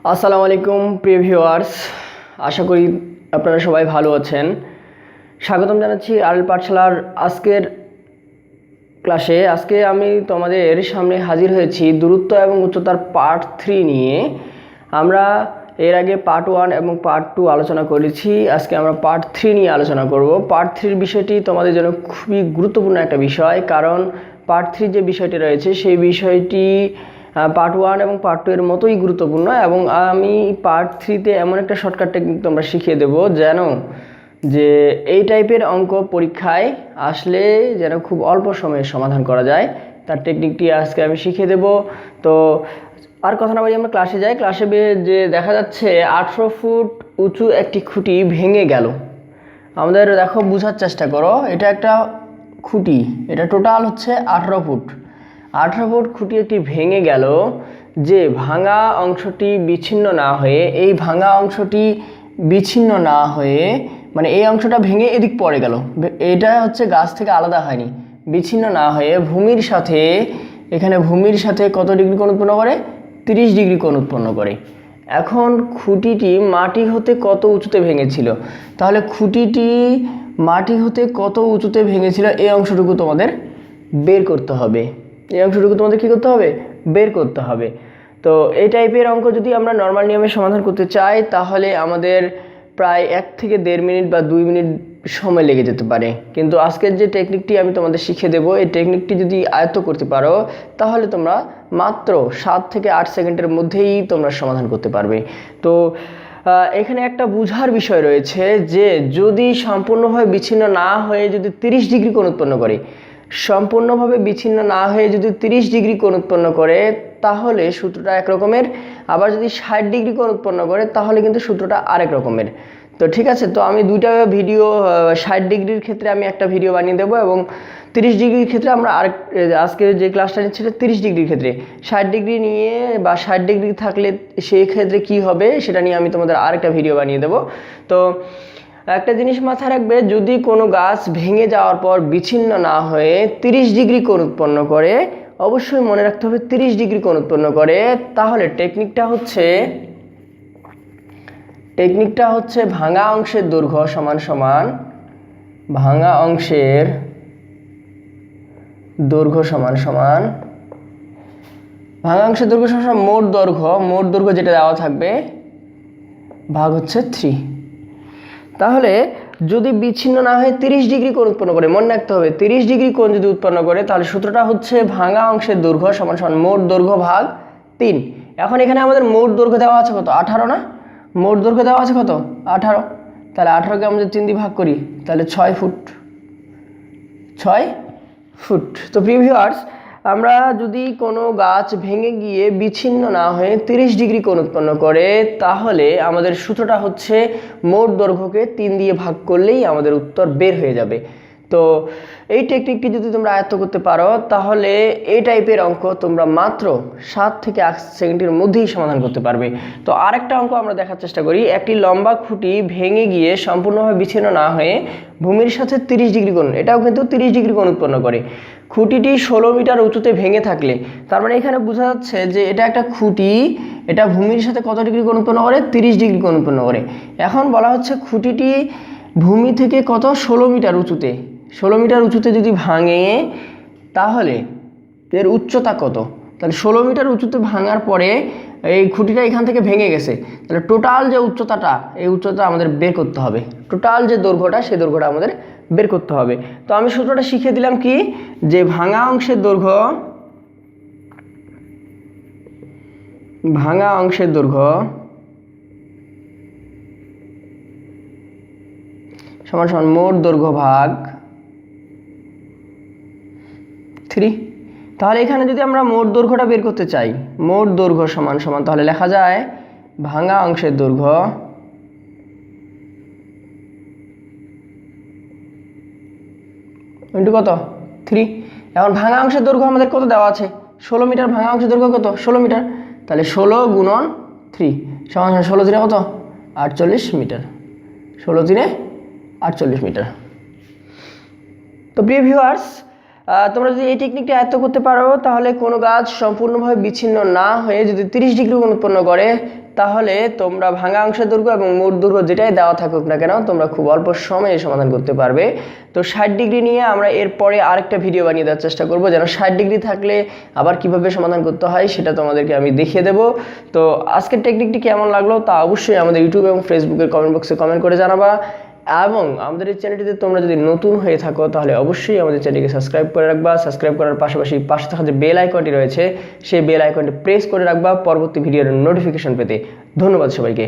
আসসালামু আলাইকুম প্রিয় ভিউয়ার্স, আশা করি আপনারা সবাই ভালো আছেন। স্বাগতম জানাচ্ছি RL পাঠশালার আজকের ক্লাসে। আজকে আমি তোমাদের সামনে হাজির হয়েছি দূরত্ব এবং উচ্চতার পার্ট 3 নিয়ে। আমরা এর আগে পার্ট 1 এবং পার্ট 2 আলোচনা করেছি। আজকে আমরা পার্ট 3 নিয়ে আলোচনা করব। পার্ট 3 বিষয়টি তোমাদের জন্য খুবই গুরুত্বপূর্ণ একটা বিষয়, কারণ পার্ট 3 যে বিষয়টি রয়েছে সেই বিষয়টি পার্ট 1 এবং পার্ট 2 এর মতোই গুরুত্বপূর্ণ, এবং আমি পার্ট 3তে এমন একটা শর্টকাট টেকনিক তোমরা শিখিয়ে দেবো যেন যে এই টাইপের অঙ্ক পরীক্ষায় আসলে যেন খুব অল্প সময়ে সমাধান করা যায়, তার টেকনিকটি আজকে আমি শিখিয়ে দেব। তো আর কথা না বলি আমরা ক্লাসে যাই। ক্লাসে যে দেখা যাচ্ছে 18 ফুট উঁচু একটি খুঁটি ভেঙে গেল। আমাদের দেখো বোঝার চেষ্টা করো, এটা একটা খুঁটি, এটা টোটাল হচ্ছে 18 ফুট। 18 ফুট খুঁটি একটি ভেঙে গেল, যে ভাঙা অংশটি বিচ্ছিন্ন না হয়ে, এই ভাঙা অংশটি বিচ্ছিন্ন না হয়ে মানে এই অংশটা ভেঙে এদিক পড়ে গেল, এটা হচ্ছে গাছ থেকে আলাদা হয়নি, বিচ্ছিন্ন না হয়ে ভূমির সাথে, এখানে ভূমির সাথে কত ডিগ্রি কোণ উৎপন্ন করে? 30 ডিগ্রি কোণ উৎপন্ন করে। এখন খুঁটিটি মাটি হতে কত উঁচুতে ভেঙেছিল? তাহলে খুঁটিটি মাটি হতে কত উঁচুতে ভেঙেছিল এই অংশটুকু তোমাদের বের করতে হবে। এই অংশটুকু তোমাদের কী করতে হবে? বের করতে হবে। তো এই টাইপের অঙ্ক যদি আমরা নর্মাল নিয়মে সমাধান করতে চাই তাহলে আমাদের প্রায় 1 থেকে 1.5 মিনিট বা 2 মিনিট সময় লেগে যেতে পারে। কিন্তু আজকের যে টেকনিকটি আমি তোমাদের শিখিয়ে দেবো, এই টেকনিকটি যদি আয়ত্ত করতে পারো তাহলে তোমরা মাত্র 7 থেকে 8 সেকেন্ডের মধ্যেই তোমরা সমাধান করতে পারবে। তো এখানে একটা বুঝার বিষয় রয়েছে যে যদি সম্পূর্ণভাবে বিচ্ছিন্ন না হয়ে যদি 30 ডিগ্রি কোণ উৎপন্ন করে, সম্পূর্ণভাবে বিচ্ছিন্ন না হয়ে যদি 30 ডিগ্রি কোণ উৎপন্ন করে তাহলে সূত্রটা এক রকমের, আবার যদি 60 ডিগ্রি কোণ উৎপন্ন করে তাহলে কিন্তু সূত্রটা আরেক রকমের। তো ঠিক আছে, তো আমি দুইটা ভিডিও, 60 ডিগ্রির ক্ষেত্রে আমি একটা ভিডিও বানিয়ে দেবো, এবং 30 ডিগ্রির ক্ষেত্রে আমরা আরেক, আজকে যে ক্লাসটা নিচ্ছি সেটা 30 ডিগ্রির ক্ষেত্রে। 60 ডিগ্রি নিয়ে বা 60 ডিগ্রি থাকলে সেই ক্ষেত্রে কি হবে সেটা নিয়ে আমি তোমাদের আরেকটা ভিডিও বানিয়ে দেবো। তো একটা জিনিস মাথায় রাখবে, যদি কোনো গাছ ভেঙে যাওয়ার পর বিচ্ছিন্ন না হয়ে 30 ডিগ্রি কোণ উৎপন্ন করে, অবশ্যই মনে রাখতে হবে 30 ডিগ্রি কোণ উৎপন্ন করে, তাহলে টেকনিকটা হচ্ছে ভাঙা অংশের দৈর্ঘ্য সমান সমান ভাঙা অংশের দৈর্ঘ্য সমান সমান ভাঙা অংশের দৈর্ঘ্য সমান সমান মোট দৈর্ঘ্য যেটা দেওয়া থাকবে ভাগ হচ্ছে 3। তাহলে যদি বিচ্ছিন্ন না হয়ে 30 ডিগ্রি কোণ উৎপন্ন করে, মনে রাখতে হবে 30 ডিগ্রি কোণ যদি উৎপন্ন করে তাহলে সূত্রটা হচ্ছে ভাঙা অংশের দৈর্ঘ্য সমান সমান মোট দৈর্ঘ্য ভাগ 3। এখন এখানে আমাদের মোট দৈর্ঘ্য দেওয়া আছে কত? 18 না? মোট দৈর্ঘ্য দেওয়া আছে কত? 18। তাহলে 18কে আমরা 3 দিয়ে ভাগ করি তাহলে 6 ফুট। তো প্রিয় ভিউয়ার্স, আমরা যদি কোনো গাছ ভেঙে গিয়ে বিচ্ছিন্ন না হয়ে 30 ডিগ্রি কোণ উৎপন্ন করে তাহলে আমাদের সূত্রটা হচ্ছে মোট দৈর্ঘ্যকে 3 দিয়ে ভাগ করলেই আমাদের উত্তর বের হয়ে যাবে। তো এই টেকনিকটি যদি তোমরা আয়ত্ত করতে পারো তাহলে এই টাইপের অঙ্ক তোমরা মাত্র 7 থেকে 8 সেকেন্ডের মধ্যেই সমাধান করতে পারবে। তো আরেকটা অঙ্ক আমরা দেখার চেষ্টা করি। একটি লম্বা খুঁটি ভেঙে গিয়ে সম্পূর্ণভাবে বিচ্ছিন্ন না হয়ে ভূমির সাথে 30 ডিগ্রি কোণ, এটাও কিন্তু 30 ডিগ্রি কোণ উৎপন্ন করে। খুঁটিটি 16 মিটার উঁচুতে ভেঙে থাকলে, তার মানে এখানে বোঝা যাচ্ছে যে এটা একটা খুঁটি, এটা ভূমির সাথে কত ডিগ্রি কোণ উৎপন্ন করে? 30 ডিগ্রি কোণ উৎপন্ন করে। এখন বলা হচ্ছে খুঁটিটি ভূমি থেকে কত? 16 মিটার উঁচুতে, 16 মিটার উঁচুতে যদি ভাঙে তাহলে এর উচ্চতা কত? তাহলে 16 মিটার উঁচুতে ভাঙার পরে এই খুঁটিটা এখান থেকে ভেঙে গেছে, তাহলে টোটাল যে উচ্চতাটা, এই উচ্চতা আমাদের বের করতে হবে। টোটাল যে দৈর্ঘ্যটা, সেই দৈর্ঘ্যটা আমাদের বের করতে হবে। তো আমি সূত্রটা শিখিয়ে দিলাম কি, যে ভাঙা অংশের দৈর্ঘ্য সমান সমান মোট দৈর্ঘ্য ভাগ 3। তাহলে এখানে যদি আমরা মোট দৈর্ঘ্যটা বের করতে চাই, মোট দৈর্ঘ্য সমান সমান তাহলে লেখা যায় ভাঙা অংশের দৈর্ঘ্য ইন্টু কত? 3। এখন ভাঙা অংশের দৈর্ঘ্য আমাদের কত দেওয়া আছে? 16 মিটার। ভাঙা অংশের দৈর্ঘ্য কত? 16 মিটার। তাহলে 16 গুণন 3 সমান 16 3 কত? 48 মিটার। 16 3 48 মিটার। তো প্রিয় ভিউয়ার্স, তোমরা যদি এই টেকনিকটি আয়ত্ত করতে পারো তাহলে কোনো গাছ সম্পূর্ণভাবে বিচ্ছিন্ন না হয়ে যদি 30 ডিগ্রি কোণ উৎপন্ন করে তাহলে তোমরা ভাঙা অংশের দৈর্ঘ্য এবং মোট দৈর্ঘ্য যেটাই দেওয়া থাকুক না কেন তোমরা খুব অল্প সময়ে সমাধান করতে পারবে। তো 60 ডিগ্রি নিয়ে আমরা এরপরে আরেকটা ভিডিও বানিয়ে দেওয়ার চেষ্টা করব, যেন 60 ডিগ্রি থাকলে আবার কিভাবে সমাধান করতে হয় সেটা তোমাদেরকে আমি দেখিয়ে দেব। তো আজকের টেকনিকটি কেমন লাগলো তা অবশ্যই আমাদের ইউটিউব এবং ফেসবুকের কমেন্ট বক্সে কমেন্ট করে জানাবা। এবং আমাদের এই চ্যানেলটিতে তোমরা যদি নতুন হয়ে থাকো তাহলে অবশ্যই আমাদের চ্যানেলটিকে সাবস্ক্রাইব করে রাখবা। সাবস্ক্রাইব করার পাশাপাশি পাশে থাকা যে বেল আইকনটি রয়েছে সেই বেল আইকনটি প্রেস করে রাখবা পরবর্তী ভিডিওর নোটিফিকেশন পেতে। ধন্যবাদ সবাইকে।